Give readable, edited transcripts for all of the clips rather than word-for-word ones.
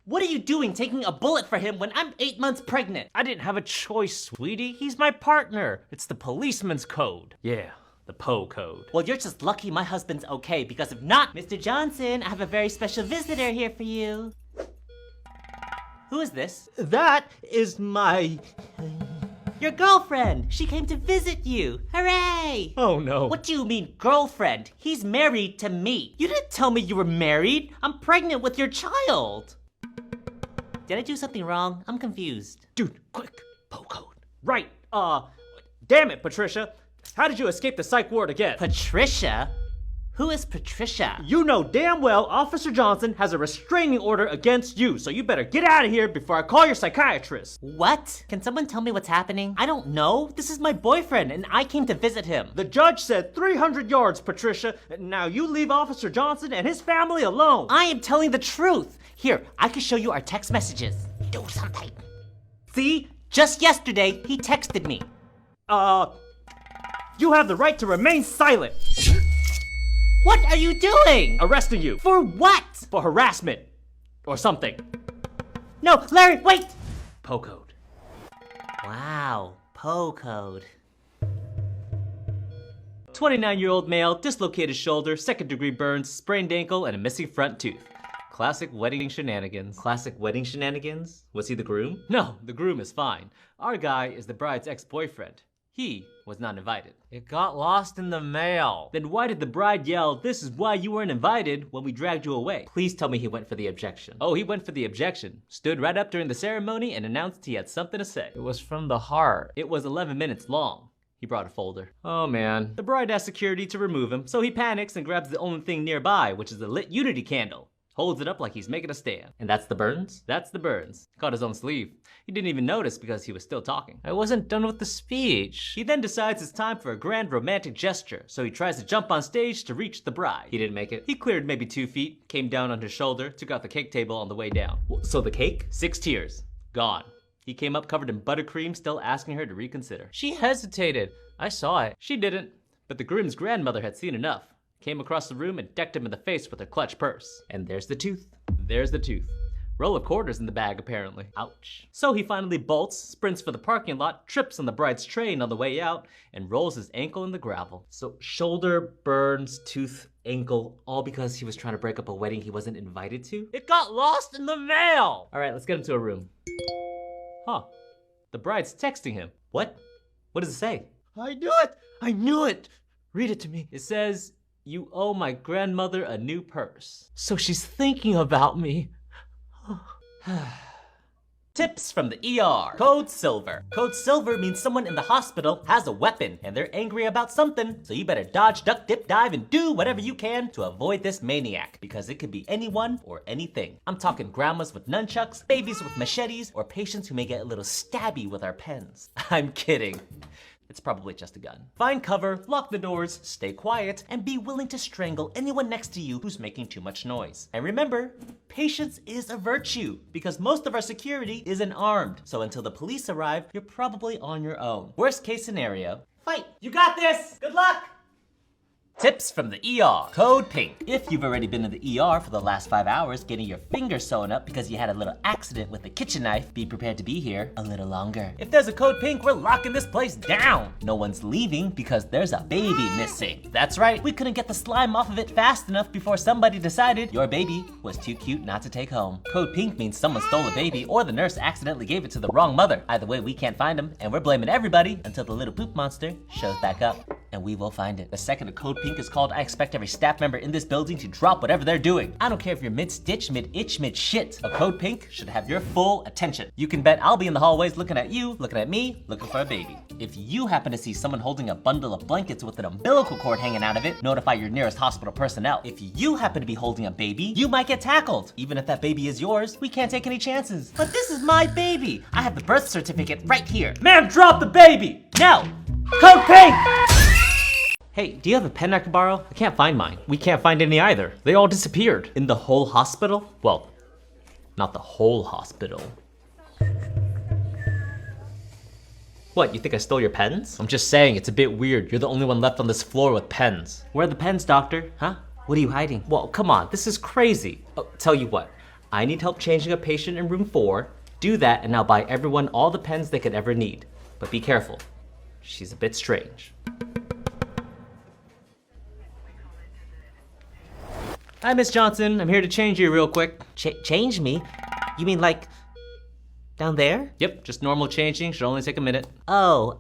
What are you doing taking a bullet for him when I'm 8 months pregnant? I didn't have a choice, sweetie. He's my partner. It's the policeman's code. Yeah, the PO code. Well, you're just lucky my husband's okay, because if not, Mr. Johnson, I have a very special visitor here for you. Who is this? That is my... Your girlfriend! She came to visit you! Hooray! Oh no. What do you mean, girlfriend? He's married to me. You didn't tell me you were married. I'm pregnant with your child. Did I do something wrong? I'm confused. Dude, quick, PO code. Right, damn it, Patricia. How did you escape the psych ward again? Patricia? Who is Patricia? You know damn well Officer Johnson has a restraining order against you, so you better get out of here before I call your psychiatrist. What? Can someone tell me what's happening? I don't know. This is my boyfriend, and I came to visit him. The judge said 300 yards, Patricia. Now you leave Officer Johnson and his family alone. I am telling the truth. Here, I can show you our text messages. Do something. See? Just yesterday, he texted me. You have the right to remain silent. What are you doing? Arresting you. For what? For harassment. Or something. No, Larry, wait! PO code. Wow, PO code. 29-year-old male, dislocated shoulder, second-degree burns, sprained ankle, and a missing front tooth. Classic wedding shenanigans. Classic wedding shenanigans? Was he the groom? No, the groom is fine. Our guy is the bride's ex-boyfriend. He was not invited. It got lost in the mail. Then why did the bride yell, "This is why you weren't invited," when we dragged you away? Please tell me he went for the objection. Oh, he went for the objection. Stood right up during the ceremony and announced he had something to say. It was from the heart. It was 11 minutes long. He brought a folder. Oh man. The bride asked security to remove him, so he panics and grabs the only thing nearby, which is a lit unity candle. Holds it up like he's making a stand. And that's the burns? That's the burns. Caught his own sleeve. He didn't even notice because he was still talking. I wasn't done with the speech. He then decides it's time for a grand romantic gesture, so he tries to jump on stage to reach the bride. He didn't make it. He cleared maybe 2 feet, came down on his shoulder, took out the cake table on the way down. So the cake? 6 tears. Gone. He came up covered in buttercream, still asking her to reconsider. She hesitated. I saw it. She didn't, but the groom's grandmother had seen enough. Came across the room and decked him in the face with her clutch purse. And there's the tooth. There's the tooth. Roll of quarters in the bag, apparently. Ouch. So he finally bolts, sprints for the parking lot, trips on the bride's train on the way out, and rolls his ankle in the gravel. So shoulder, burns, tooth, ankle, all because he was trying to break up a wedding he wasn't invited to? It got lost in the mail. All right, let's get him to a room. Huh. The bride's texting him. What? What does it say? I knew it. I knew it. Read it to me. It says, "You owe my grandmother a new purse." So she's thinking about me. Tips from the ER. Code Silver. Code Silver means someone in the hospital has a weapon and they're angry about something, so you better dodge, duck, dip, dive, and do whatever you can to avoid this maniac, because it could be anyone or anything. I'm talking grandmas with nunchucks, babies with machetes, or patients who may get a little stabby with our pens. I'm kidding. It's probably just a gun. Find cover, lock the doors, stay quiet, and be willing to strangle anyone next to you who's making too much noise. And remember, patience is a virtue, because most of our security isn't armed. So until the police arrive, you're probably on your own. Worst case scenario, fight. You got this! Good luck! Tips from the ER. Code Pink. If you've already been in the ER for the last 5 hours getting your finger sewn up because you had a little accident with the kitchen knife, be prepared to be here a little longer. If there's a code pink, we're locking this place down. No one's leaving because there's a baby missing. That's right, we couldn't get the slime off of it fast enough before somebody decided your baby was too cute not to take home. Code pink means someone stole a baby or the nurse accidentally gave it to the wrong mother. Either way, we can't find him, and we're blaming everybody until the little poop monster shows back up, and we will find it. The second a code pink is called, I expect every staff member in this building to drop whatever they're doing. I don't care if you're mid-stitch, mid-itch, mid-shit. A code pink should have your full attention. You can bet I'll be in the hallways looking at you, looking at me, looking for a baby. If you happen to see someone holding a bundle of blankets with an umbilical cord hanging out of it, notify your nearest hospital personnel. If you happen to be holding a baby, you might get tackled. Even if that baby is yours, we can't take any chances. But this is my baby. I have the birth certificate right here. Ma'am, drop the baby! No! Code pink! Hey, do you have a pen I can borrow? I can't find mine. We can't find any either. They all disappeared. In the whole hospital? Well, not the whole hospital. What, you think I stole your pens? I'm just saying, it's a bit weird. You're the only one left on this floor with pens. Where are the pens, doctor? Huh? What are you hiding? Well, come on, this is crazy. Oh, tell you what, I need help changing a patient in room 4. Do that and I'll buy everyone all the pens they could ever need. But be careful. She's a bit strange. Hi, Miss Johnson. I'm here to change you real quick. Change me? You mean like down there? Yep, just normal changing. Should only take a minute. Oh,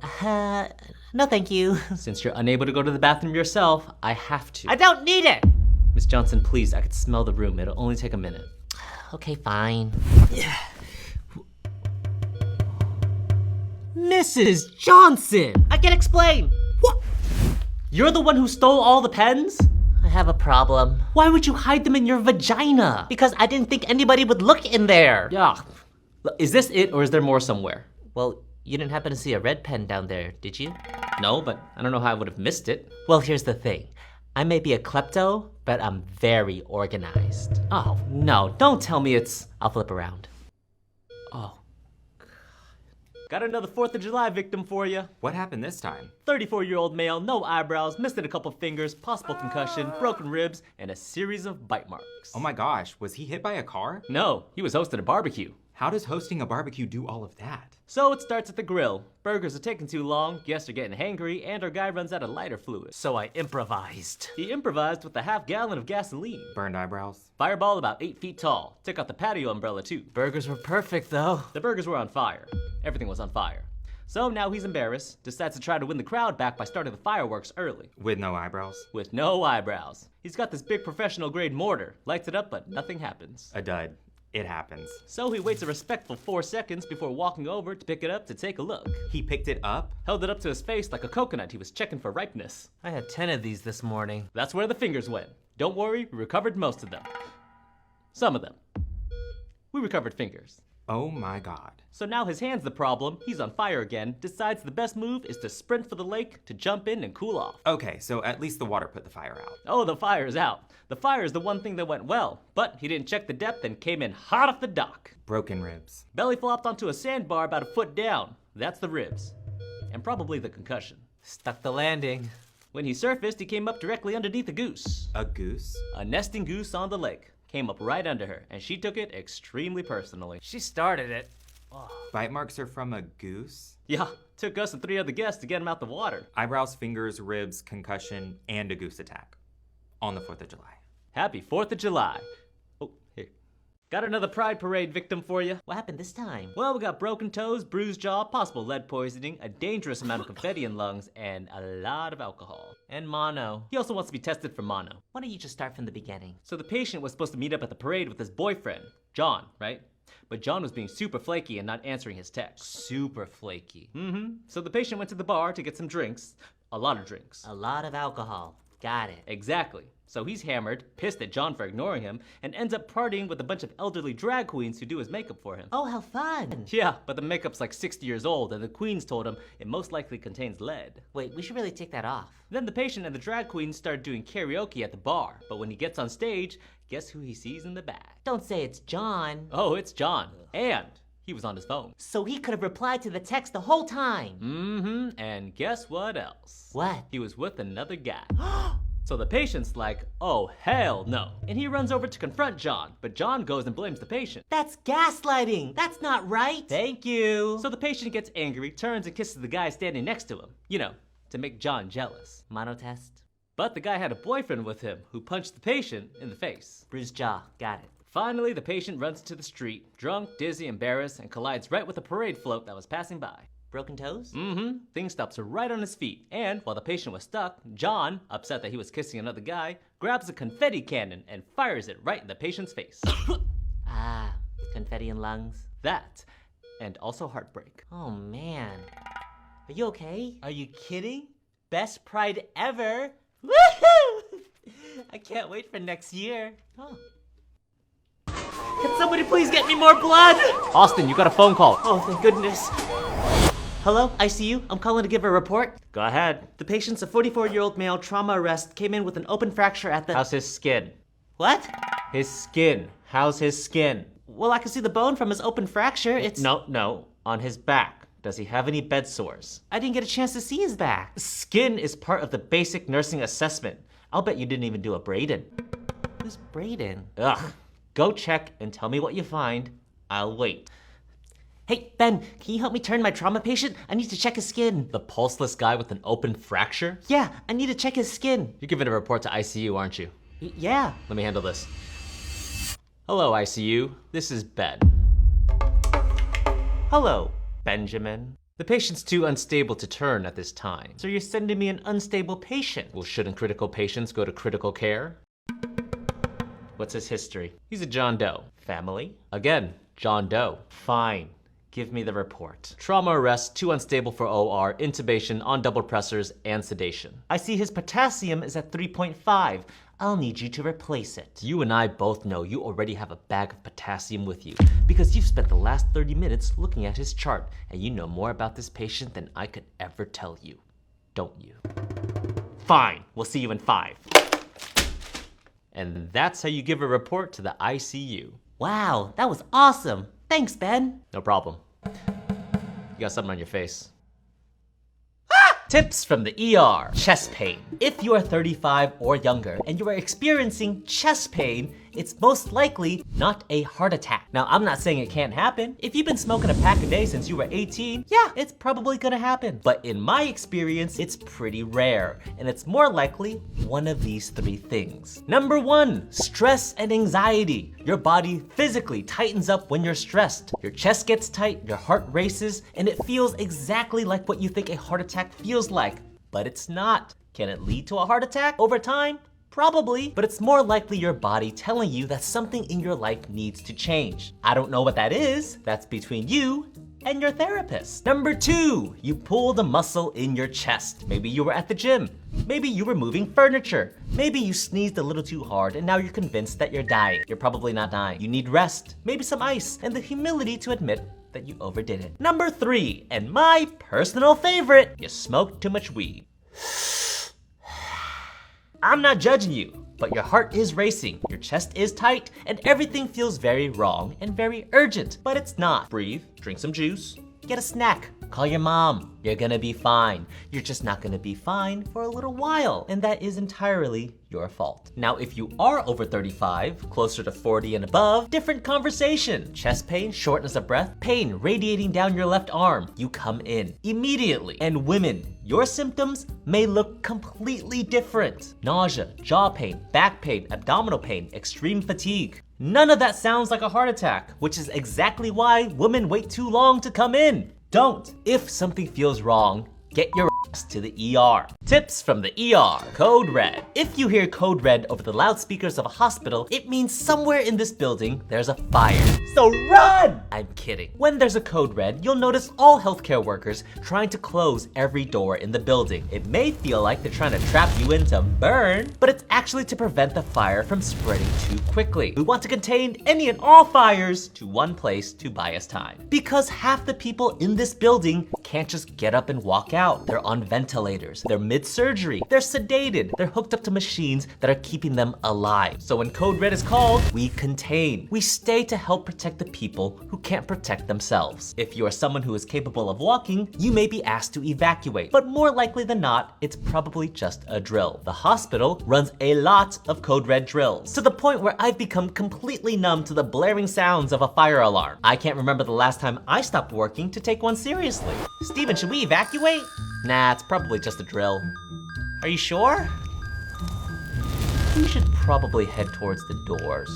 no thank you. Since you're unable to go to the bathroom yourself, I have to. I don't need it! Miss Johnson, please, I could smell the room. It'll only take a minute. Okay, fine. Mrs. Johnson! I can explain! What? You're the one who stole all the pens? I have a problem. Why would you hide them in your vagina? Because I didn't think anybody would look in there. Yeah. Is this it or is there more somewhere? Well, you didn't happen to see a red pen down there, did you? No, but I don't know how I would have missed it. Well, here's the thing. I may be a klepto, but I'm very organized. Oh, no, don't tell me it's... I'll flip around. Oh. Got another 4th of July victim for you. What happened this time? 34-year-old male, no eyebrows, missing a couple fingers, possible concussion, broken ribs, and a series of bite marks. Oh my gosh, was he hit by a car? No, he was hosting a barbecue. How does hosting a barbecue do all of that? So it starts at the grill. Burgers are taking too long, guests are getting hangry, and our guy runs out of lighter fluid. So I improvised. He improvised with a half gallon of gasoline. Burned eyebrows? Fireball about 8 feet tall. Took out the patio umbrella too. Burgers were perfect though. The burgers were on fire. Everything was on fire. So now he's embarrassed, decides to try to win the crowd back by starting the fireworks early. With no eyebrows? With no eyebrows. He's got this big professional grade mortar. Lights it up, but nothing happens. A dud. It happens. So he waits a respectful 4 seconds before walking over to pick it up to take a look. He picked it up? Held it up to his face like a coconut he was checking for ripeness. I had 10 of these this morning. That's where the fingers went. Don't worry, we recovered most of them. Some of them. We recovered fingers. Oh my god. So now his hand's the problem, he's on fire again, decides the best move is to sprint for the lake to jump in and cool off. Okay, so at least the water put the fire out. Oh, the fire's out. The fire is the one thing that went well, but he didn't check the depth and came in hot off the dock. Broken ribs. Belly flopped onto a sandbar about a foot down. That's the ribs. And probably the concussion. Stuck the landing. When he surfaced, he came up directly underneath a goose. A goose? A nesting goose on the lake. Came up right under her, and she took it extremely personally. She started it. Bite marks are from a goose? Yeah, took us and 3 other guests to get him out the water. Eyebrows, fingers, ribs, concussion, and a goose attack. On the 4th of July. Happy 4th of July. Oh, here. Got another Pride Parade victim for you. What happened this time? Well, we got broken toes, bruised jaw, possible lead poisoning, a dangerous amount of confetti in lungs, and a lot of alcohol. And mono. He also wants to be tested for mono. Why don't you just start from the beginning? So the patient was supposed to meet up at the parade with his boyfriend, John, right? But John was being super flaky and not answering his texts. Super flaky. So the patient went to the bar to get some drinks. A lot of drinks. A lot of alcohol. Got it. Exactly. So he's hammered, pissed at John for ignoring him, and ends up partying with a bunch of elderly drag queens who do his makeup for him. Oh, how fun. Yeah, but the makeup's like 60 years old, and the queens told him it most likely contains lead. Wait, we should really take that off. Then the patient and the drag queens started doing karaoke at the bar, but when he gets on stage, guess who he sees in the back? Don't say it's John. Oh, it's John. And he was on his phone. So he could have replied to the text the whole time. And guess what else? What? He was with another guy. So the patient's like, oh, hell no. And he runs over to confront John, but John goes and blames the patient. That's gaslighting. That's not right. Thank you. So the patient gets angry, turns and kisses the guy standing next to him. You know, to make John jealous. Mono test. But the guy had a boyfriend with him who punched the patient in the face. Bruised jaw. Got it. Finally, the patient runs into the street, drunk, dizzy, embarrassed, and collides right with a parade float that was passing by. Broken toes? Thing stops right on his feet, and while the patient was stuck, John, upset that he was kissing another guy, grabs a confetti cannon and fires it right in the patient's face. Confetti in lungs. That, and also heartbreak. Oh man. Are you okay? Are you kidding? Best Pride ever. Woohoo! I can't wait for next year. Oh. Can somebody please get me more blood? Austin, you got a phone call. Oh, thank goodness. Hello, ICU. I'm calling to give a report. Go ahead. The patient's a 44-year-old male trauma arrest, came in with an open fracture at the... How's his skin? What? His skin. How's his skin? Well, I can see the bone from his open fracture. It's... No. On his back. Does he have any bed sores? I didn't get a chance to see his back. Skin is part of the basic nursing assessment. I'll bet you didn't even do a Braden. Who's Braden? Ugh. Go check and tell me what you find. I'll wait. Hey, Ben, can you help me turn my trauma patient? I need to check his skin. The pulseless guy with an open fracture? Yeah, I need to check his skin. You're giving a report to ICU, aren't you? Yeah. Let me handle this. Hello, ICU. This is Ben. Hello, Benjamin. The patient's too unstable to turn at this time. So you're sending me an unstable patient? Well, shouldn't critical patients go to critical care? What's his history? He's a John Doe. Family? Again, John Doe. Fine. Give me the report. Trauma arrest, too unstable for OR, intubation, on double pressors, and sedation. I see his potassium is at 3.5. I'll need you to replace it. You and I both know you already have a bag of potassium with you because you've spent the last 30 minutes looking at his chart and you know more about this patient than I could ever tell you. Don't you? Fine, we'll see you in 5. And that's how you give a report to the ICU. Wow, that was awesome. Thanks, Ben. No problem. You got something on your face. Tips from the ER. Chest pain. If you are 35 or younger and you are experiencing chest pain, it's most likely not a heart attack. Now, I'm not saying it can't happen. If you've been smoking a pack a day since you were 18, yeah, it's probably gonna happen. But in my experience, it's pretty rare, and it's more likely one of these 3 things. Number 1, stress and anxiety. Your body physically tightens up when you're stressed. Your chest gets tight, your heart races, and it feels exactly like what you think a heart attack feels like, but it's not. Can it lead to a heart attack over time? Probably, but it's more likely your body telling you that something in your life needs to change. I don't know what that is. That's between you and your therapist. Number 2, you pull the muscle in your chest. Maybe you were at the gym. Maybe you were moving furniture. Maybe you sneezed a little too hard and now you're convinced that you're dying. You're probably not dying. You need rest, maybe some ice, and the humility to admit that you overdid it. Number 3, and my personal favorite, you smoked too much weed. I'm not judging you, but your heart is racing, your chest is tight, and everything feels very wrong and very urgent, but it's not. Breathe, drink some juice, get a snack, call your mom. You're gonna be fine. You're just not gonna be fine for a little while, and that is entirely your fault. Now, if you are over 35, closer to 40 and above, different conversation. Chest pain, shortness of breath, pain radiating down your left arm. You come in immediately. And women, your symptoms may look completely different. Nausea, jaw pain, back pain, abdominal pain, extreme fatigue. None of that sounds like a heart attack, which is exactly why women wait too long to come in. Don't. If something feels wrong, get your ass to the ER. Tips from the ER. Code red. If you hear code red over the loudspeakers of a hospital, it means somewhere in this building there's a fire. So run! I'm kidding. When there's a code red, you'll notice all healthcare workers trying to close every door in the building. It may feel like they're trying to trap you in to burn, but it's actually to prevent the fire from spreading too quickly. We want to contain any and all fires to one place to buy us time. Because half the people in this building can't just get up and walk out. They're on ventilators, they're mid-surgery, they're sedated, they're hooked up to machines that are keeping them alive. So when code red is called, we contain. We stay to help protect the people who can't protect themselves. If you are someone who is capable of walking, you may be asked to evacuate, but more likely than not, it's probably just a drill. The hospital runs a lot of code red drills, to the point where I've become completely numb to the blaring sounds of a fire alarm. I can't remember the last time I stopped working to take one seriously. Steven, should we evacuate? Nah, it's probably just a drill. Are you sure? We should probably head towards the doors.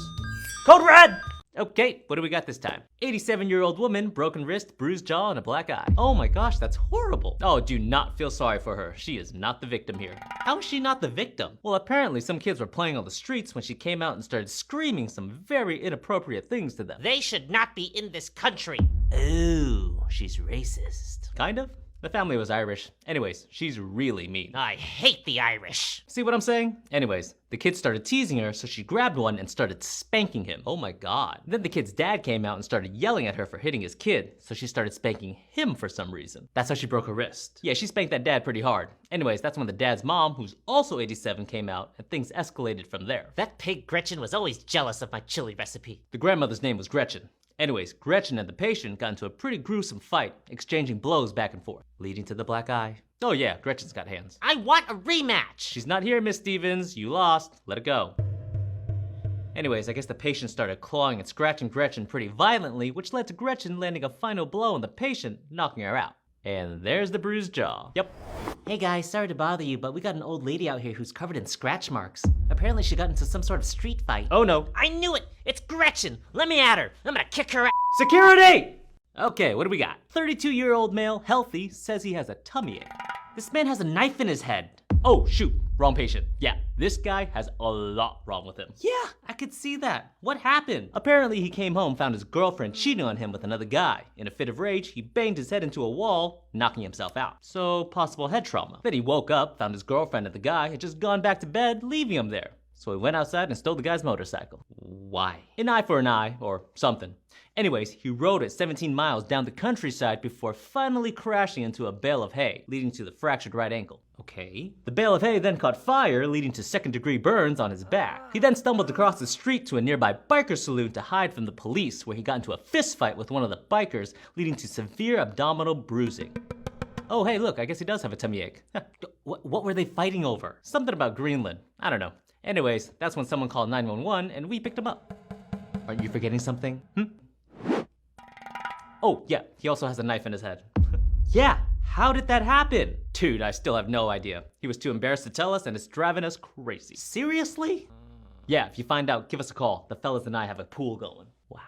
Code red! Okay, what do we got this time? 87-year-old woman, broken wrist, bruised jaw, and a black eye. Oh my gosh, that's horrible. Oh, do not feel sorry for her. She is not the victim here. How is she not the victim? Well, apparently some kids were playing on the streets when she came out and started screaming some very inappropriate things to them. They should not be in this country. Ooh, she's racist. Kind of. The family was Irish. Anyways, she's really mean. I hate the Irish. See what I'm saying? Anyways, the kid started teasing her, so she grabbed one and started spanking him. Oh my god. Then the kid's dad came out and started yelling at her for hitting his kid, so she started spanking him for some reason. That's how she broke her wrist. Yeah, she spanked that dad pretty hard. Anyways, that's when the dad's mom, who's also 87, came out, and things escalated from there. That pig Gretchen was always jealous of my chili recipe. The grandmother's name was Gretchen. Anyways, Gretchen and the patient got into a pretty gruesome fight, exchanging blows back and forth, leading to the black eye. Oh yeah, Gretchen's got hands. I want a rematch! She's not here, Miss Stevens. You lost. Let it go. Anyways, I guess the patient started clawing and scratching Gretchen pretty violently, which led to Gretchen landing a final blow on the patient, knocking her out. And there's the bruised jaw. Yep. Hey guys, sorry to bother you, but we got an old lady out here who's covered in scratch marks. Apparently she got into some sort of street fight. Oh no. I knew it! It's Gretchen! Let me at her! I'm gonna kick her ass! Security! Okay, what do we got? 32-year-old male, healthy, says he has a tummy ache. This man has a knife in his head. Oh, shoot, wrong patient. Yeah, this guy has a lot wrong with him. Yeah, I could see that. What happened? Apparently he came home, found his girlfriend cheating on him with another guy. In a fit of rage, he banged his head into a wall, knocking himself out. So, possible head trauma. Then he woke up, found his girlfriend and the guy had just gone back to bed, leaving him there. So he went outside and stole the guy's motorcycle. Why? An eye for an eye, or something. Anyways, he rode it 17 miles down the countryside before finally crashing into a bale of hay, leading to the fractured right ankle. Okay. The bale of hay then caught fire, leading to second-degree burns on his back. He then stumbled across the street to a nearby biker saloon to hide from the police, where he got into a fist fight with one of the bikers, leading to severe abdominal bruising. Oh, hey, look, I guess he does have a tummy ache. What were they fighting over? Something about Greenland. I don't know. Anyways, that's when someone called 911 and we picked him up. Aren't you forgetting something? Oh, yeah, he also has a knife in his head. Yeah, how did that happen? Dude, I still have no idea. He was too embarrassed to tell us and it's driving us crazy. Seriously? Yeah, if you find out, give us a call. The fellas and I have a pool going. Wow.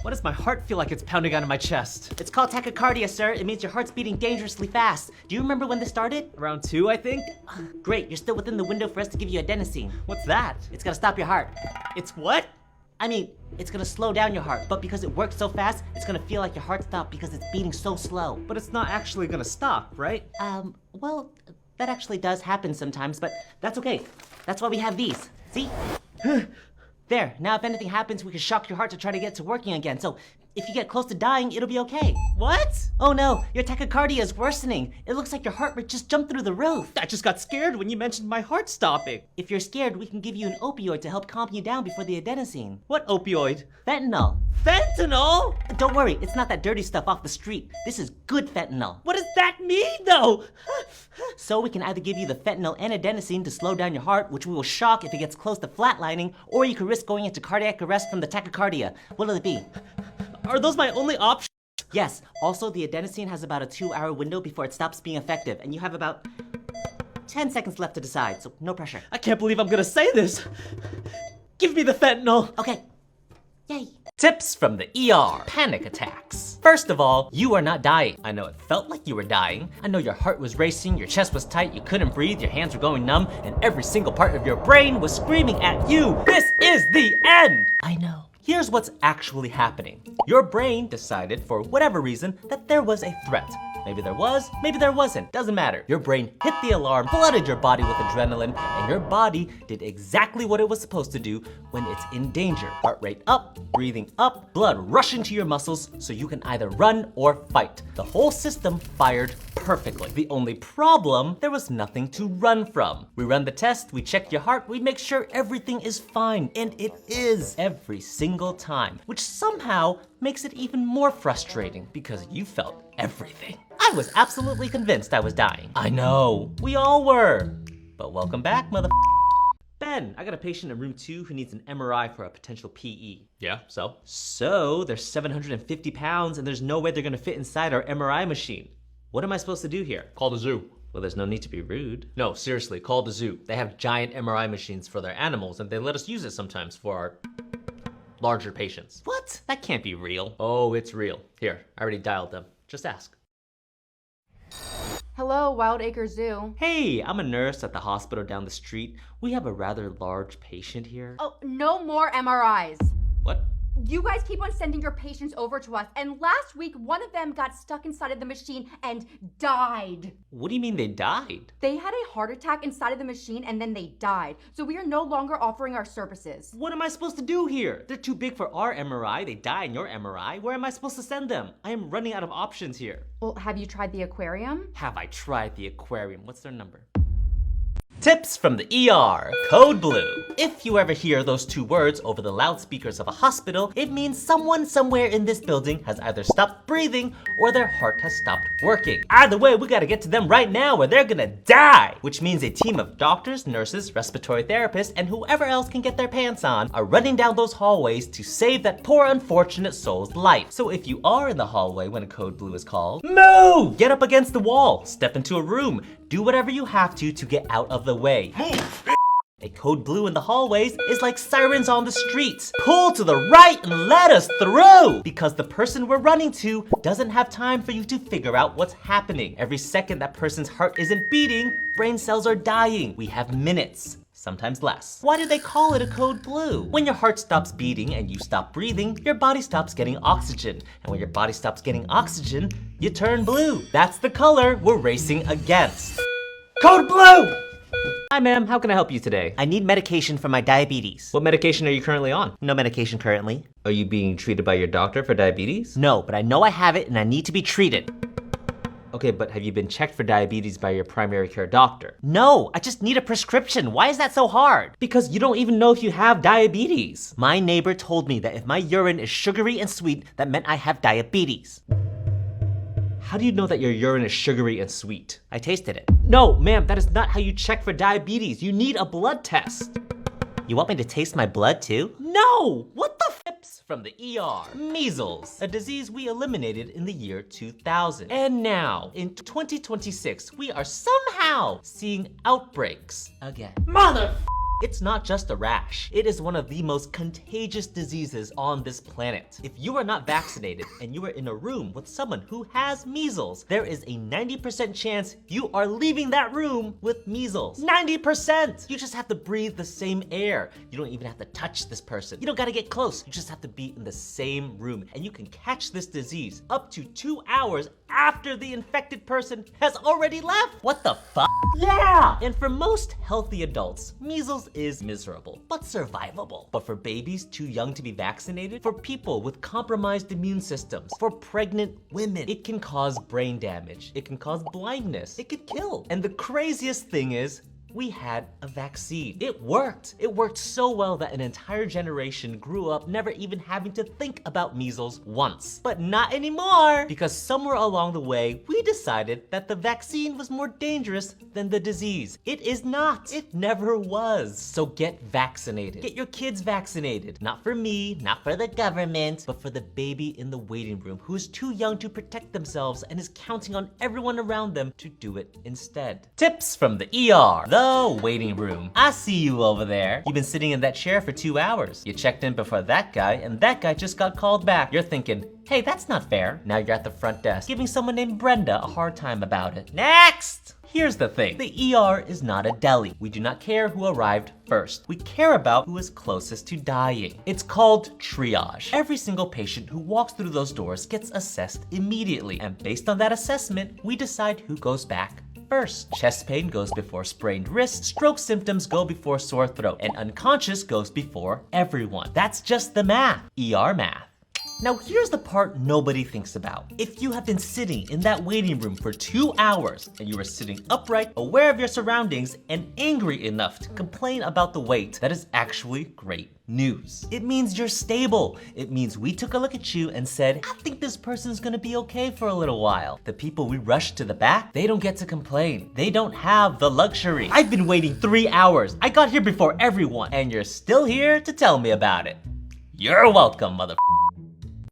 Why does my heart feel like it's pounding out of my chest? It's called tachycardia, sir. It means your heart's beating dangerously fast. Do you remember when this started? Around 2, I think? Great, you're still within the window for us to give you adenosine. What's that? It's gonna stop your heart. It's what? I mean, it's gonna slow down your heart, but because it works so fast, it's gonna feel like your heart stopped because it's beating so slow. But it's not actually gonna stop, right? Well, that actually does happen sometimes, but that's okay. That's why we have these. See? There, now if anything happens, we can shock your heart to try to get to working again. So if you get close to dying, it'll be okay. What? Oh no, your tachycardia is worsening. It looks like your heart rate just jumped through the roof. I just got scared when you mentioned my heart stopping. If you're scared, we can give you an opioid to help calm you down before the adenosine. What opioid? Fentanyl. Fentanyl? Don't worry, it's not that dirty stuff off the street. This is good fentanyl. What does that mean, though? So we can either give you the fentanyl and adenosine to slow down your heart, which we will shock if it gets close to flatlining, or you could risk going into cardiac arrest from the tachycardia. What'll it be? Are those my only options? Yes. Also, the adenosine has about a 2-hour window before it stops being effective, and you have about 10 seconds left to decide, so no pressure. I can't believe I'm gonna say this. Give me the fentanyl. Okay. Yay. Tips from the ER. Panic attacks. First of all, you are not dying. I know it felt like you were dying. I know your heart was racing, your chest was tight, you couldn't breathe, your hands were going numb, and every single part of your brain was screaming at you. This is the end! I know. Here's what's actually happening. Your brain decided, for whatever reason, that there was a threat. Maybe there was, maybe there wasn't, doesn't matter. Your brain hit the alarm, flooded your body with adrenaline, and your body did exactly what it was supposed to do when it's in danger. Heart rate up, breathing up, blood rushing to your muscles so you can either run or fight. The whole system fired perfectly. The only problem, there was nothing to run from. We run the test, we check your heart, we make sure everything is fine, and it is every single time, which somehow makes it even more frustrating because you felt everything. I was absolutely convinced I was dying. I know, we all were. But welcome back, mother. Ben, I got a patient in room 2 who needs an MRI for a potential PE. Yeah, so? So, they're 750 pounds and there's no way they're gonna fit inside our MRI machine. What am I supposed to do here? Call the zoo. Well, there's no need to be rude. No, seriously, call the zoo. They have giant MRI machines for their animals and they let us use it sometimes for our larger patients. What? That can't be real. Oh, it's real. Here, I already dialed them. Just ask. Hello, Wild Acre Zoo. Hey, I'm a nurse at the hospital down the street. We have a rather large patient here. Oh, no more MRIs. What? You guys keep on sending your patients over to us, and last week one of them got stuck inside of the machine and died. What do you mean they died? They had a heart attack inside of the machine and then they died. So we are no longer offering our services. What am I supposed to do here? They're too big for our MRI. They die in your MRI. Where am I supposed to send them? I am running out of options here. Well, have you tried the aquarium? Have I tried the aquarium? What's their number? Tips from the ER. Code Blue. If you ever hear those 2 words over the loudspeakers of a hospital, it means someone somewhere in this building has either stopped breathing or their heart has stopped working. Either way, we gotta get to them right now or they're gonna die. Which means a team of doctors, nurses, respiratory therapists, and whoever else can get their pants on are running down those hallways to save that poor unfortunate soul's life. So if you are in the hallway when code blue is called, move! Get up against the wall, step into a room, do whatever you have to get out of the way. Move! A code blue in the hallways is like sirens on the streets. Pull to the right and let us through! Because the person we're running to doesn't have time for you to figure out what's happening. Every second that person's heart isn't beating, brain cells are dying. We have minutes, sometimes less. Why do they call it a code blue? When your heart stops beating and you stop breathing, your body stops getting oxygen. And when your body stops getting oxygen, you turn blue. That's the color we're racing against. Code blue! Hi ma'am, how can I help you today? I need medication for my diabetes. What medication are you currently on? No medication currently. Are you being treated by your doctor for diabetes? No, but I know I have it and I need to be treated. Okay, but have you been checked for diabetes by your primary care doctor? No, I just need a prescription. Why is that so hard? Because you don't even know if you have diabetes. My neighbor told me that if my urine is sugary and sweet, that meant I have diabetes. How do you know that your urine is sugary and sweet? I tasted it. No, ma'am, that is not how you check for diabetes. You need a blood test. You want me to taste my blood too? No! What the Tips from the ER. Measles, a disease we eliminated in the year 2000. And now, In 2026, we are somehow seeing outbreaks again. It's not just a rash. It is one of the most contagious diseases on this planet. If you are not vaccinated and you are in a room with someone who has measles, there is a 90% chance you are leaving that room with measles. 90%! You just have to breathe the same air. You don't even have to touch this person. You don't gotta get close. You just have to be in the same room. And you can catch this disease up to 2 hours after the infected person has already left. What the fuck? Yeah! And for most healthy adults, measles is miserable, but survivable. But for babies too young to be vaccinated, for people with compromised immune systems, for pregnant women, it can cause brain damage. It can cause blindness. It could kill. And the craziest thing is, we had a vaccine. It worked. It worked so well that an entire generation grew up never even having to think about measles once. But not anymore, because somewhere along the way, we decided that the vaccine was more dangerous than the disease. It is not. It never was. So get vaccinated. Get your kids vaccinated. Not for me, not for the government, but for the baby in the waiting room who is too young to protect themselves and is counting on everyone around them to do it instead. Tips from the ER. The waiting room. I see you over there. You've been sitting in that chair for 2 hours. You checked in before that guy, and that guy just got called back. You're thinking, hey, that's not fair. Now you're at the front desk, giving someone named Brenda a hard time about it. Next! Here's the thing. The ER is not a deli. We do not care who arrived first. We care about who is closest to dying. It's called triage. Every single patient who walks through those doors gets assessed immediately. And based on that assessment, we decide who goes back first. Chest pain goes before sprained wrist, stroke symptoms go before sore throat, and unconscious goes before everyone. That's just the math. ER math. Now here's the part nobody thinks about. If you have been sitting in that waiting room for 2 hours and you are sitting upright, aware of your surroundings, and angry enough to complain about the wait, that is actually great news. It means you're stable. It means we took a look at you and said, I think this person's gonna be okay for a little while. The people we rushed to the back, they don't get to complain. They don't have the luxury. I've been waiting 3 hours. I got here before everyone, and you're still here to tell me about it. You're welcome, mother.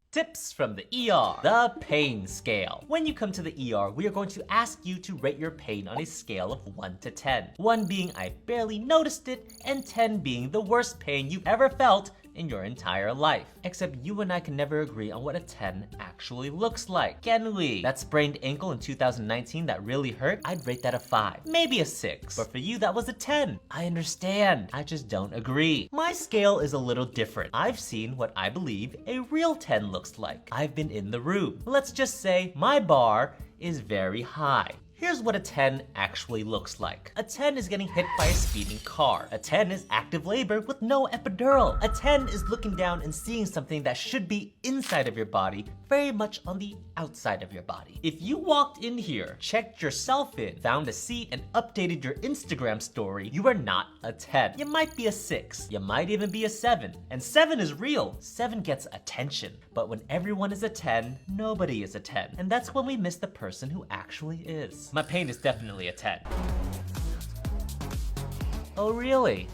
Tips from the ER. The pain scale. When you come to the ER, we are going to ask you to rate your pain on a scale of 1 to 10. 1 being I barely noticed it, and 10 being the worst pain you've ever felt in your entire life. Except you and I can never agree on what a 10 actually looks like, can we? That sprained ankle in 2019 that really hurt, I'd rate that a 5, maybe a 6. But for you, that was a 10. I understand, I just don't agree. My scale is a little different. I've seen what I believe a real 10 looks like. I've been in the room. Let's just say my bar is very high. Here's what a 10 actually looks like. A 10 is getting hit by a speeding car. A 10 is active labor with no epidural. A 10 is looking down and seeing something that should be inside of your body, very much on the outside of your body. If you walked in here, checked yourself in, found a seat, and updated your Instagram story, you are not a 10. You might be a 6. You might even be a 7. And 7 is real. 7 gets attention. But when everyone is a 10, nobody is a 10. And that's when we miss the person who actually is. My pain is definitely a 10. Oh, really?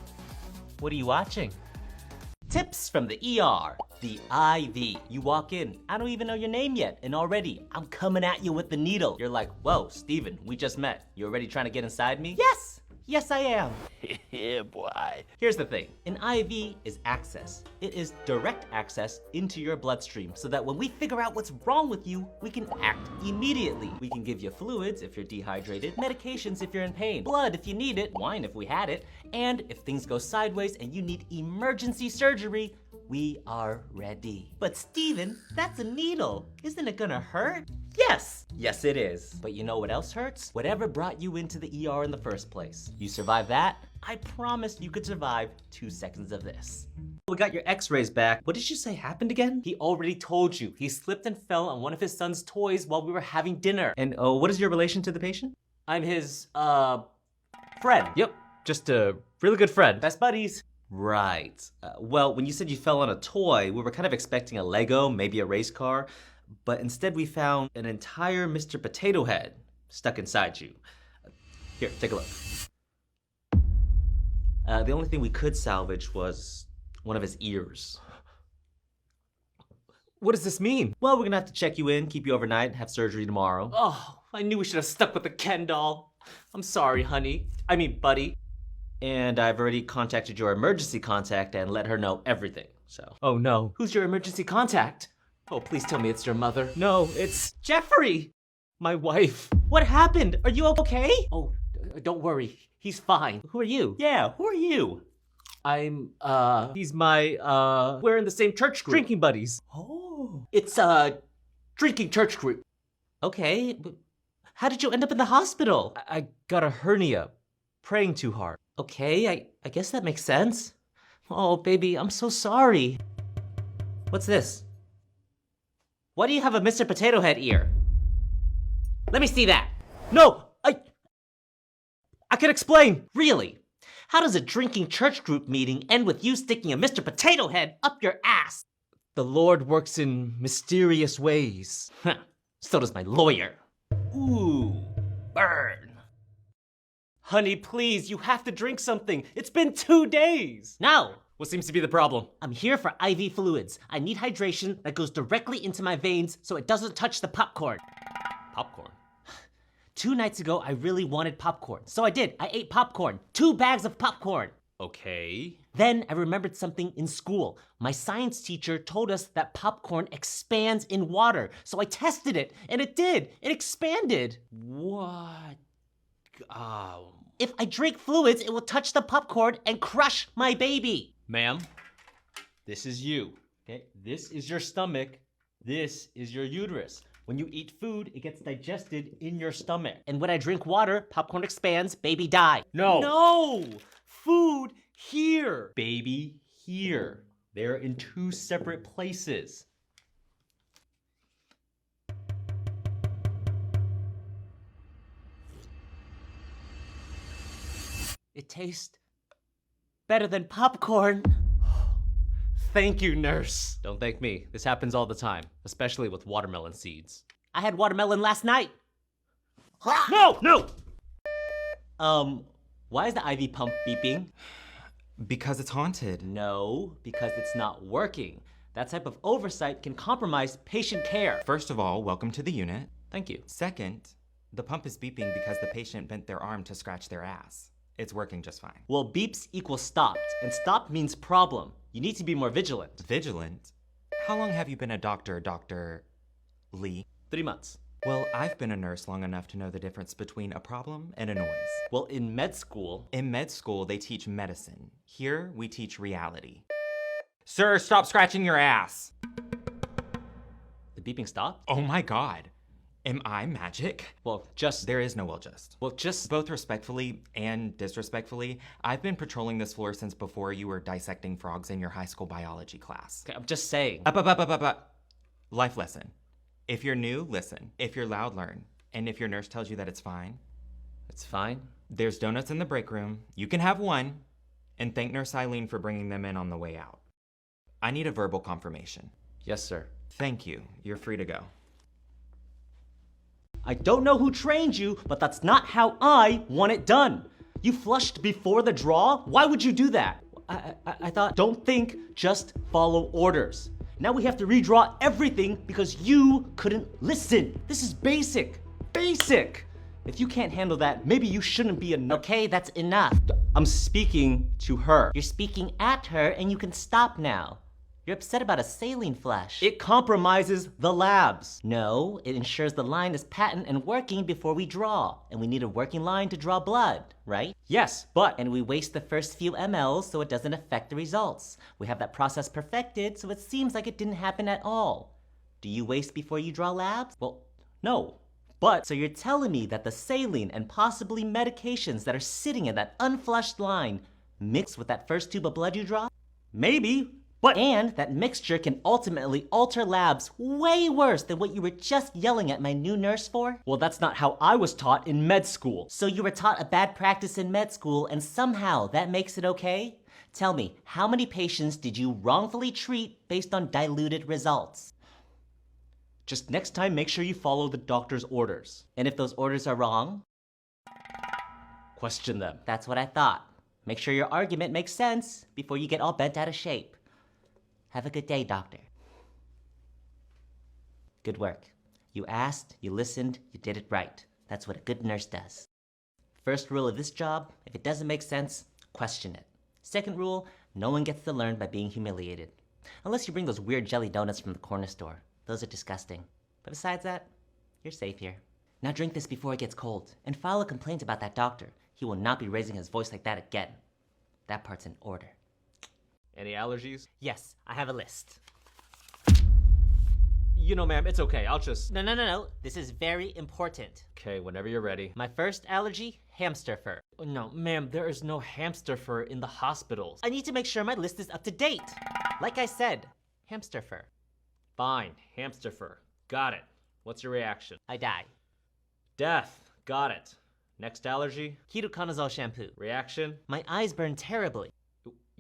What are you watching? Tips from the ER. The IV. You walk in, I don't even know your name yet, and already I'm coming at you with the needle. You're like, whoa, Steven, we just met. You already trying to get inside me? Yes! Yes, I am. Yeah, boy. Here's the thing. An IV is access. It is direct access into your bloodstream so that when we figure out what's wrong with you, we can act immediately. We can give you fluids if you're dehydrated, medications if you're in pain, blood if you need it, wine if we had it, and if things go sideways and you need emergency surgery, we are ready. But Steven, that's a needle. Isn't it gonna hurt? Yes! Yes, it is. But you know what else hurts? Whatever brought you into the ER in the first place. You survive that, I promise you could survive 2 seconds of this. We got your x-rays back. What did you say happened again? He already told you. He slipped and fell on one of his son's toys while we were having dinner. And what is your relation to the patient? I'm his, friend. Yep, just a really good friend. Best buddies. Right. Well, when you said you fell on a toy, we were kind of expecting a Lego, maybe a race car, but instead we found an entire Mr. Potato Head stuck inside you. Here, take a look. The only thing we could salvage was one of his ears. What does this mean? Well, we're gonna have to check you in, keep you overnight, have surgery tomorrow. Oh, I knew we should have stuck with the Ken doll. I'm sorry, honey. I mean, buddy. And I've already contacted your emergency contact and let her know everything, so. Oh no. Who's your emergency contact? Oh, please tell me it's your mother. No, it's Jeffrey, my wife. What happened? Are you okay? Oh, don't worry. He's fine. Who are you? Yeah, who are you? He's my, we're in the same church group. Drinking buddies. Oh. It's, drinking church group. Okay, but how did you end up in the hospital? I got a hernia, praying too hard. Okay, I guess that makes sense. Oh, baby, I'm so sorry. What's this? Why do you have a Mr. Potato Head ear? Let me see that. No, I can explain. Really? How does a drinking church group meeting end with you sticking a Mr. Potato Head up your ass? The Lord works in mysterious ways. So does my lawyer. Ooh, burn. Honey, please, you have to drink something. It's been 2 days. No. What seems to be the problem? I'm here for IV fluids. I need hydration that goes directly into my veins so it doesn't touch the popcorn. Popcorn? 2 nights ago, I really wanted popcorn. So I did. I ate popcorn. 2 bags of popcorn. Okay. Then I remembered something in school. My science teacher told us that popcorn expands in water. So I tested it, and it did. It expanded. What? If I drink fluids, it will touch the popcorn and crush my baby. Ma'am, this is you. Okay, this is your stomach. This is your uterus. When you eat food, it gets digested in your stomach. And when I drink water, popcorn expands, baby die. No. No! Food here. Baby here. They're in 2 separate places. It tastes better than popcorn. Thank you, nurse. Don't thank me. This happens all the time, especially with watermelon seeds. I had watermelon last night. No, no! Why is the IV pump beeping? Because it's haunted. No, because it's not working. That type of oversight can compromise patient care. First of all, welcome to the unit. Thank you. Second, the pump is beeping because the patient bent their arm to scratch their ass. It's working just fine. Well, beeps equals stopped, and stopped means problem. You need to be more vigilant. Vigilant? How long have you been a doctor, Dr. Lee? 3 months. Well, I've been a nurse long enough to know the difference between a problem and a noise. Well, in med school... In med school, they teach medicine. Here, we teach reality. Sir, stop scratching your ass! The beeping stopped? Oh my God. Am I magic? Well, just... There is no well just. Well, just... Both respectfully and disrespectfully, I've been patrolling this floor since before you were dissecting frogs in your high school biology class. Okay, I'm just saying. Life lesson. If you're new, listen. If you're loud, learn. And if your nurse tells you that it's fine, It's fine. there's donuts in the break room. You can have one. And thank Nurse Eileen for bringing them in on the way out. I need a verbal confirmation. Yes, sir. Thank you. You're free to go. I don't know who trained you, but that's not how I want it done. You flushed before the draw? Why would you do that? I thought, don't think, just follow orders. Now we have to redraw everything because you couldn't listen. This is basic. Basic. If you can't handle that, maybe you shouldn't be a Okay, that's enough. I'm speaking to her. You're speaking at her and you can stop now. You're upset about a saline flush. It compromises the labs. No, it ensures the line is patent and working before we draw. And we need a working line to draw blood, right? Yes, but And we waste the first few mLs so it doesn't affect the results. We have that process perfected so it seems like it didn't happen at all. Do you waste before you draw labs? well, no. But So you're telling me that the saline and possibly medications that are sitting in that unflushed line mix with that first tube of blood you draw? maybe, but And that mixture can ultimately alter labs way worse than what you were just yelling at my new nurse for? well, that's not how I was taught in med school. So you were taught a bad practice in med school and somehow that makes it okay? Tell me, how many patients did you wrongfully treat based on diluted results? Just next time, make sure you follow the doctor's orders. And if those orders are wrong? Question them. That's what I thought. Make sure your argument makes sense before you get all bent out of shape. Have a good day, doctor. Good work. You asked, you listened, you did it right. That's what a good nurse does. First rule of this job, if it doesn't make sense, question it. Second rule, no one gets to learn by being humiliated. Unless you bring those weird jelly donuts from the corner store. Those are disgusting. But besides that, you're safe here. Now drink this before it gets cold, and file a complaint about that doctor. He will not be raising his voice like that again. That part's in order. Any allergies? Yes, I have a list. You know, ma'am, it's okay. I'll just... No. This is very important. Okay, whenever you're ready. My first allergy, hamster fur. Oh, no, ma'am, there is no hamster fur in the hospitals. I need to make sure my list is up to date. Like I said, hamster fur. Fine, hamster fur. Got it. What's your reaction? I die. Death. Got it. Next allergy? Ketoconazole shampoo. Reaction? My eyes burn terribly.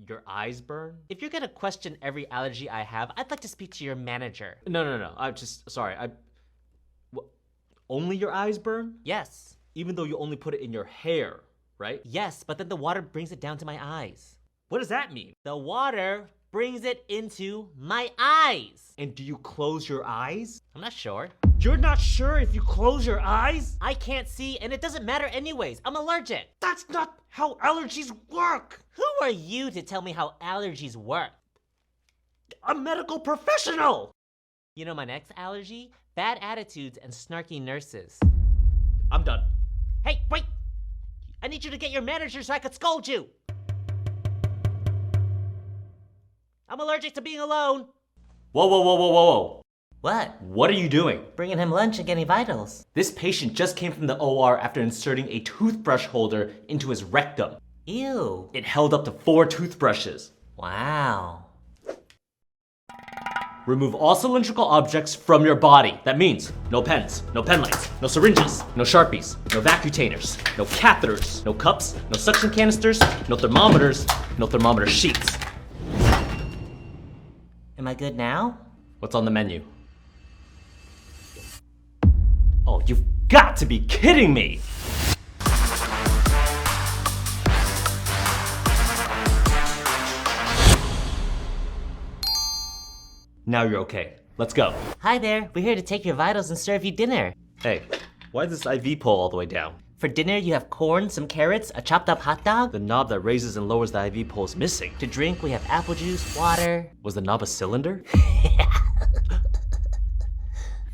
Your eyes burn? If you're gonna question every allergy I have, I'd like to speak to your manager. No. I'm just... Sorry, only your eyes burn? Yes. Even though you only put it in your hair, right? Yes, but then the water brings it down to my eyes. What does that mean? The water brings it into my eyes. And do you close your eyes? I'm not sure. You're not sure if you close your eyes? I can't see, and it doesn't matter anyways. I'm allergic. That's not how allergies work! Who are you to tell me how allergies work? A medical professional! You know my next allergy? Bad attitudes and snarky nurses. I'm done. Hey, wait! I need you to get your manager so I could scold you. I'm allergic to being alone. Whoa. What? What are you doing? Bringing him lunch and getting vitals. This patient just came from the OR after inserting a toothbrush holder into his rectum. Ew. It held up to 4 toothbrushes. Wow. Remove all cylindrical objects from your body. That means no pens, no pen lights, no syringes, no Sharpies, no vacuutators, no catheters, no cups, no suction canisters, no thermometers, no thermometer sheets. Am I good now? What's on the menu? Oh, you've got to be kidding me! Now you're okay. Let's go. Hi there. We're here to take your vitals and serve you dinner. Hey, why is this IV pole all the way down? For dinner, you have corn, some carrots, a chopped up hot dog. The knob that raises and lowers the IV pole is missing. To drink, we have apple juice, water. Was the knob a cylinder?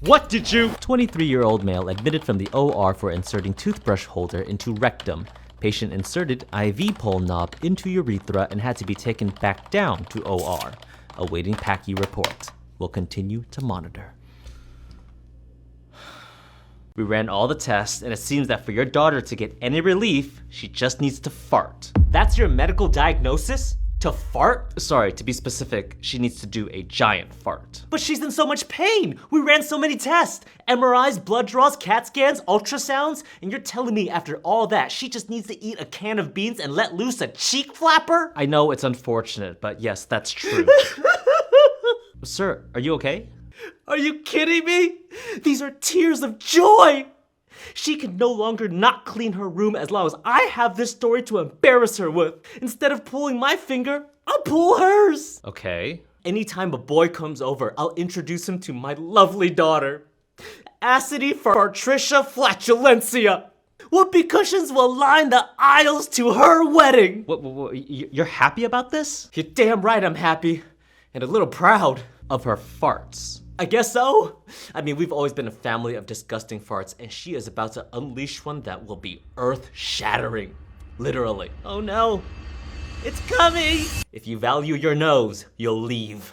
What did you? 23-year-old male admitted from the OR for inserting toothbrush holder into rectum. Patient inserted IV pole knob into urethra and had to be taken back down to OR. Awaiting PACI report. We'll continue to monitor. We ran all the tests, and it seems that for your daughter to get any relief, she just needs to fart. That's your medical diagnosis? To fart? Sorry, to be specific, she needs to do a giant fart. But she's in so much pain. We ran so many tests. MRIs, blood draws, CAT scans, ultrasounds. And you're telling me after all that, she just needs to eat a can of beans and let loose a cheek flapper? I know it's unfortunate, but yes, that's true. Sir, are you okay? Are you kidding me? These are tears of joy. She can no longer not clean her room as long as I have this story to embarrass her with. Instead of pulling my finger, I'll pull hers. Okay. Anytime a boy comes over, I'll introduce him to my lovely daughter. Acidy for Patricia Flatulencia. Whoopee cushions will line the aisles to her wedding. What, you're happy about this? You're damn right I'm happy. And a little proud. Of her farts. I guess so. I mean, we've always been a family of disgusting farts, and she is about to unleash one that will be earth-shattering. Literally. Oh no. It's coming! If you value your nose, you'll leave.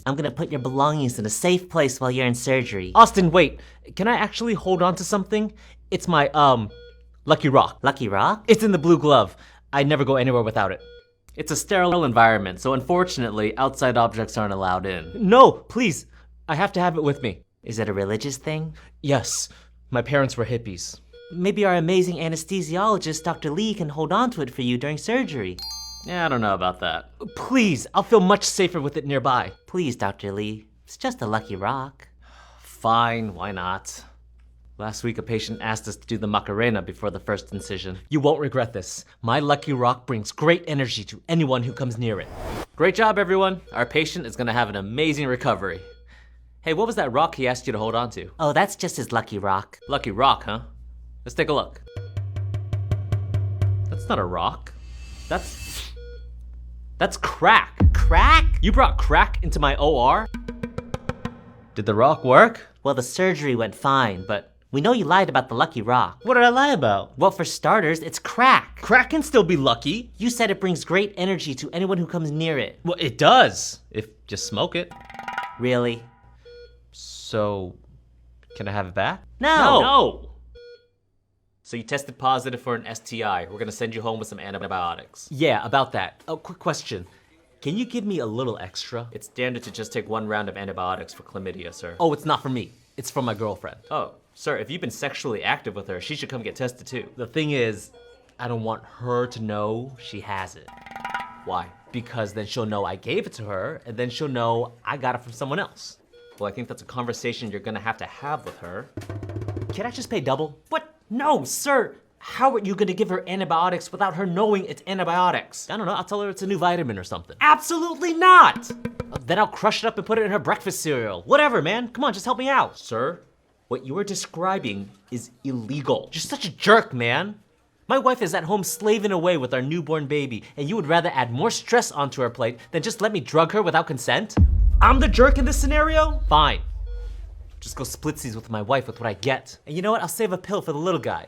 I'm gonna put your belongings in a safe place while you're in surgery. Austin, wait. Can I actually hold on to something? It's my, Lucky Rock. Lucky Rock? It's in the blue glove. I never go anywhere without it. It's a sterile environment, so unfortunately, outside objects aren't allowed in. No, please. I have to have it with me. Is it a religious thing? Yes. My parents were hippies. Maybe our amazing anesthesiologist, Dr. Lee, can hold on to it for you during surgery. Yeah, I don't know about that. Please, I'll feel much safer with it nearby. Please, Dr. Lee. It's just a Lucky Rock. Fine, why not? Last week, a patient asked us to do the Macarena before the first incision. You won't regret this. My Lucky Rock brings great energy to anyone who comes near it. Great job, everyone. Our patient is gonna have an amazing recovery. Hey, what was that rock he asked you to hold on to? Oh, that's just his Lucky Rock. Lucky rock, huh? Let's take a look. That's not a rock. That's crack. Crack? You brought crack into my OR? Did the rock work? Well, the surgery went fine, but we know you lied about the Lucky Rock. What did I lie about? Well, for starters, it's crack. Crack can still be lucky. You said it brings great energy to anyone who comes near it. Well, it does, if you smoke it. Really? So, can I have it back? No. So you tested positive for an STI. We're gonna send you home with some antibiotics. Yeah, about that. Oh, quick question. Can you give me a little extra? It's standard to just take 1 round of antibiotics for chlamydia, sir. Oh, it's not for me. It's for my girlfriend. Oh, sir, if you've been sexually active with her, she should come get tested too. The thing is, I don't want her to know she has it. Why? Because then she'll know I gave it to her, and then she'll know I got it from someone else. Well, I think that's a conversation you're gonna have to have with her. Can I just pay double? What? No, sir. How are you gonna give her antibiotics without her knowing it's antibiotics? I don't know, I'll tell her it's a new vitamin or something. Absolutely not! Then I'll crush it up and put it in her breakfast cereal. Whatever, man. Come on, just help me out. Sir, What you are describing is illegal. You're such a jerk, man. My wife is at home slaving away with our newborn baby, and you would rather add more stress onto her plate than just let me drug her without consent? I'm the jerk in this scenario? Fine. Just go splitsies with my wife with what I get. And you know what? I'll save a pill for the little guy,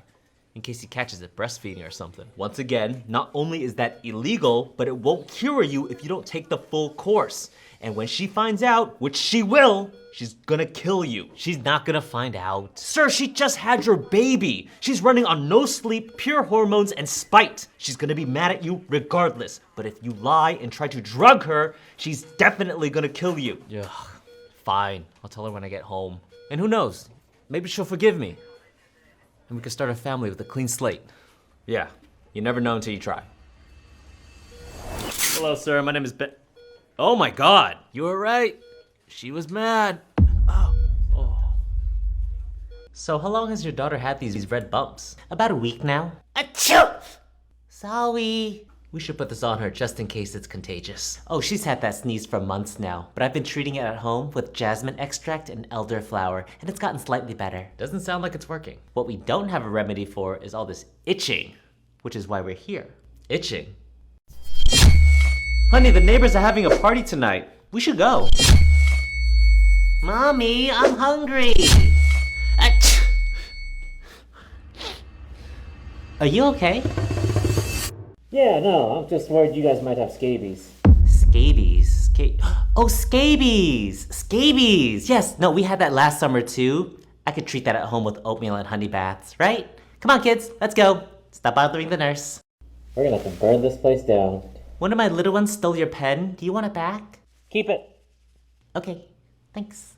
in case he catches it breastfeeding or something. Once again, not only is that illegal, but it won't cure you if you don't take the full course. And when she finds out, which she will, she's gonna kill you. She's not gonna find out. Sir, she just had your baby. She's running on no sleep, pure hormones, and spite. She's gonna be mad at you regardless. But if you lie and try to drug her, she's definitely gonna kill you. yeah. Fine, I'll tell her when I get home. And who knows, maybe she'll forgive me. And we can start a family with a clean slate. Yeah, you never know until you try. Hello, sir, my name is Ben. Oh my God, you were right. She was mad. Oh. So how long has your daughter had these red bumps? About a week now. Achoo! Sorry. We should put this on her just in case it's contagious. Oh, she's had that sneeze for months now, but I've been treating it at home with jasmine extract and elderflower, and it's gotten slightly better. Doesn't sound like it's working. What we don't have a remedy for is all this itching, which is why we're here. Itching? Honey, the neighbors are having a party tonight. We should go. Mommy, I'm hungry. Are you okay? Yeah, no, I'm just worried you guys might have scabies. Scabies. Oh, scabies! Scabies! Yes, no, we had that last summer too. I could treat that at home with oatmeal and honey baths, right? Come on, kids, let's go. Stop bothering the nurse. We're gonna have to burn this place down. One of my little ones stole your pen. Do you want it back? Keep it. Okay, thanks.